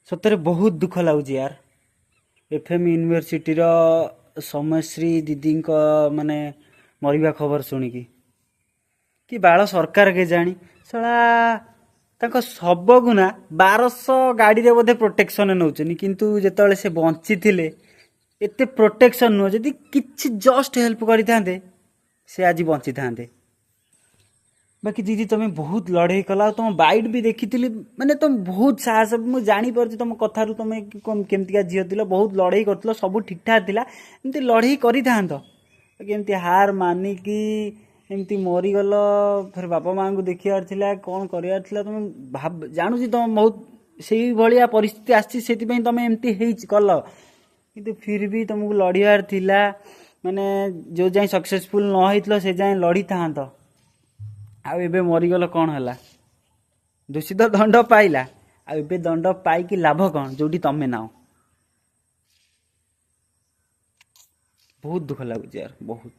सତରେ बहुत दुख लगुच यार। एफएम यूनिवर्सिटी समयश्री दीदी माने मरिबा खबर शुणिकी कि बाल सरकार के जानी शला तांको शब को ना 1200 गाड़ी रे बोधे प्रोटेक्शन नौचनी किंतु जेतले से बंची थिले एते प्रोटेक्शन नो जदि किछि जस्ट हेल्प करि थांते से आज बंची थांते। बाकी दीदी तुम्हें बहुत लड़े कला तुम बाइट भी देखी माने तुम बहुत साहस मुझे जानी पार्छ तुम कथार तुम केमतिका झील थिल बहुत लड़े कर सब ठीक ठाक थिला एमती लड़े करि थांतो केमती हार मानिकी एमती मरीगल फिर बापा माँ को देखियार थिला कौन करियार थिला तुम भाव जानूची तुम बहुत से भाया परिस्थिति आसी से तुम एमती कल किंतु फिर भी तुमको लड़ियार थिला माने जो जाए सक्सेसफुल न होइतलो से जाए लड़ी थांतो आउ एबे मरीगल कौन है दूषित दंड पाइला आ एबे दंड पाई लाभ कौन जोटी तमें नाओ बहुत दुख लगुच यार बहुत।